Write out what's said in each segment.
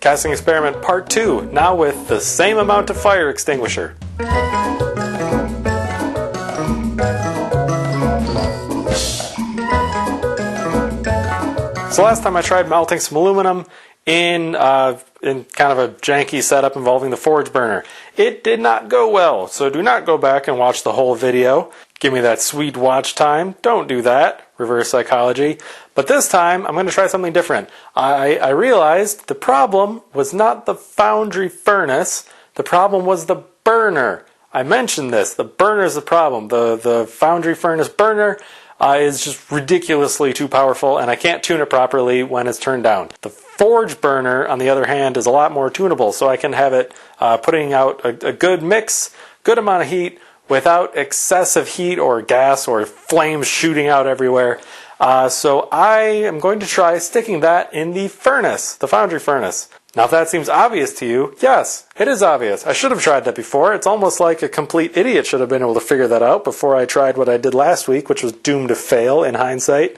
Casting experiment part 2, now with the same amount of fire extinguisher. So last time I tried melting some aluminum in kind of a janky setup involving the forge burner. It did not go well, so do not go back and watch the whole video. Give me that sweet watch time. Don't do that. Reverse psychology. But this time, I'm going to try something different. I realized the problem was not the Foundry furnace. The problem was the burner. I mentioned this. The burner is the problem. The Foundry furnace burner is just ridiculously too powerful, and I can't tune it properly when it's turned down. The forge burner, on the other hand, is a lot more tunable, so I can have it putting out a good mix, good amount of heat, without excessive heat or gas or flames shooting out everywhere. So I am going to try sticking that in the furnace, the Foundry furnace. Now if that seems obvious to you, yes, it is obvious. I should have tried that before. It's almost like a complete idiot should have been able to figure that out before I tried what I did last week, which was doomed to fail in hindsight.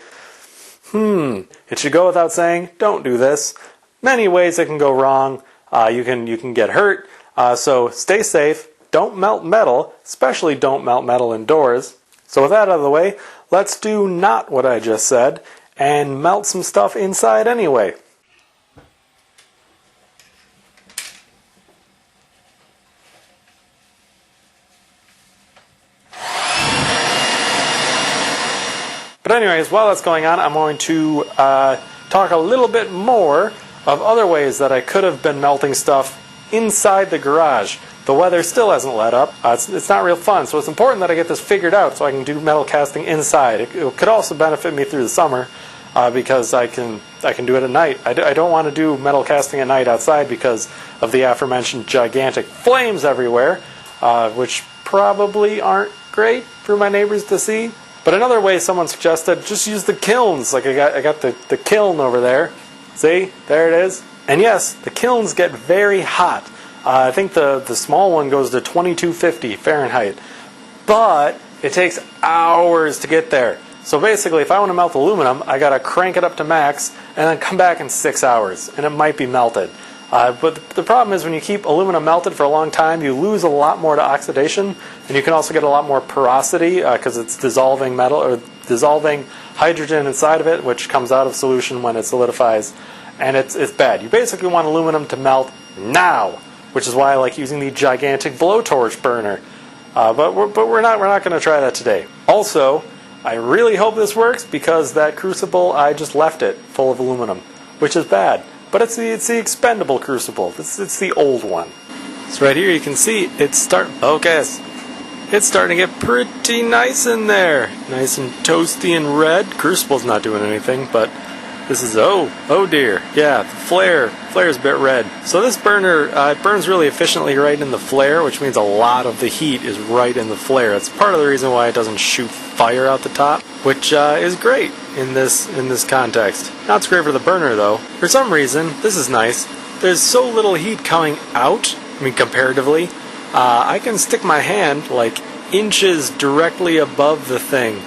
It should go without saying, don't do this. Many ways it can go wrong. You can get hurt. So stay safe. Don't melt metal, especially don't melt metal indoors. So with that out of the way, let's do not what I just said and melt some stuff inside anyway. But anyways, while that's going on, I'm going to talk a little bit more of other ways that I could have been melting stuff inside the garage. The weather still hasn't let up. It's not real fun, so it's important that I get this figured out so I can do metal casting inside. It could also benefit me through the summer because I can do it at night. I don't want to do metal casting at night outside because of the aforementioned gigantic flames everywhere, which probably aren't great for my neighbors to see. But another way someone suggested, just use the kilns. Like I got the kiln over there. See? There it is. And yes, the kilns get very hot. I think the small one goes to 2250 Fahrenheit. But it takes hours to get there. So basically, if I want to melt aluminum, I got to crank it up to max and then come back in 6 hours. And it might be melted. But the problem is when you keep aluminum melted for a long time, you lose a lot more to oxidation, and you can also get a lot more porosity because it's dissolving metal or dissolving hydrogen inside of it, which comes out of solution when it solidifies, and it's bad. You basically want aluminum to melt now, which is why I like using the gigantic blowtorch burner. But we're not going to try that today. Also, I really hope this works because that crucible, I just left it full of aluminum, which is bad. But it's the expendable crucible. It's the old one. So right here you can see it's starting to get pretty nice in there. Nice and toasty and red. Crucible's not doing anything, but this is, oh dear. Yeah, the flare's a bit red. So this burner, it burns really efficiently right in the flare, which means a lot of the heat is right in the flare. It's part of the reason why it doesn't shoot fire out the top, which is great in this context. Not so great for the burner though. For some reason, this is nice. There's so little heat coming out, comparatively. I can stick my hand like inches directly above the thing,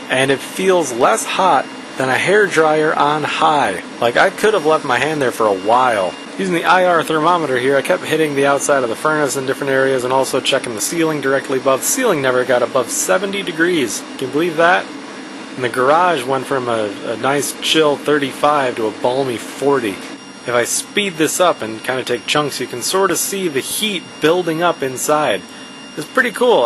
and it feels less hot than a hairdryer on high. Like I could have left my hand there for a while. Using the IR thermometer here, I kept hitting the outside of the furnace in different areas and also checking the ceiling directly above. The ceiling never got above 70 degrees. Can you believe that? And the garage went from a nice chill 35 to a balmy 40. If I speed this up and kind of take chunks, you can sort of see the heat building up inside. It's pretty cool.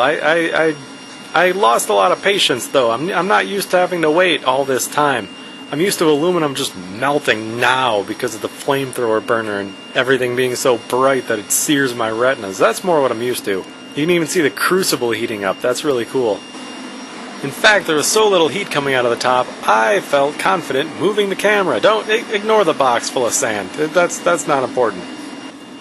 I lost a lot of patience though. I'm not used to having to wait all this time. I'm used to aluminum just melting now because of the flamethrower burner and everything being so bright that it sears my retinas. That's more what I'm used to. You can even see the crucible heating up. That's really cool. In fact, there was so little heat coming out of the top, I felt confident moving the camera. Don't ignore the box full of sand. That's not important.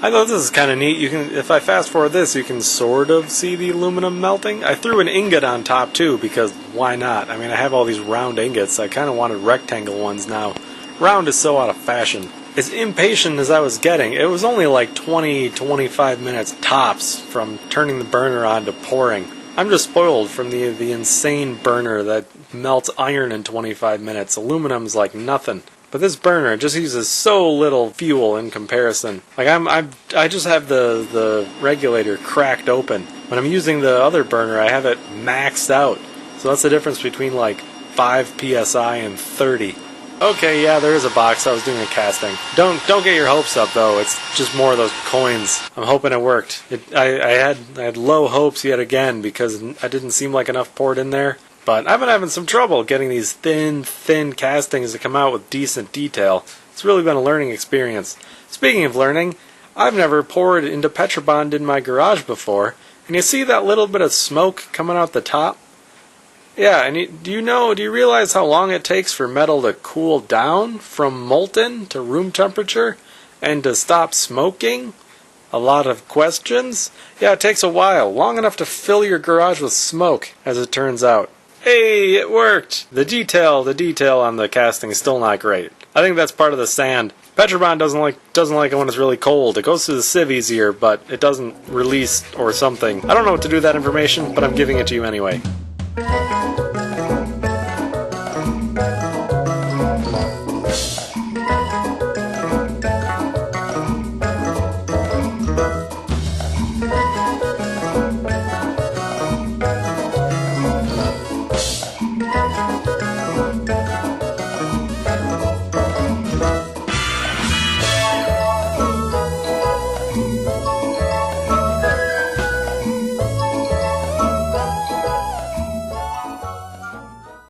I thought this is kind of neat. If I fast forward this, you can sort of see the aluminum melting. I threw an ingot on top too, because why not? I mean, I have all these round ingots. I kind of wanted rectangle ones now. Round is so out of fashion. As impatient as I was getting, it was only like 20-25 minutes tops from turning the burner on to pouring. I'm just spoiled from the insane burner that melts iron in 25 minutes. Aluminum's like nothing. But this burner just uses so little fuel in comparison. Like I just have the regulator cracked open. When I'm using the other burner, I have it maxed out. So that's the difference between like 5 psi and 30. Okay, yeah, there is a box. I was doing a casting. Don't get your hopes up though. It's just more of those coins. I'm hoping it worked. I had low hopes yet again because I didn't seem like enough poured in there. But I've been having some trouble getting these thin castings to come out with decent detail. It's really been a learning experience. Speaking of learning, I've never poured into Petrobond in my garage before, and you see that little bit of smoke coming out the top? Yeah, and do you realize how long it takes for metal to cool down from molten to room temperature and to stop smoking? A lot of questions? Yeah, it takes a while, long enough to fill your garage with smoke, as it turns out. Hey, it worked! The detail on the casting is still not great. I think that's part of the sand. Petrobond doesn't like it when it's really cold. It goes through the sieve easier, but it doesn't release or something. I don't know what to do with that information, but I'm giving it to you anyway.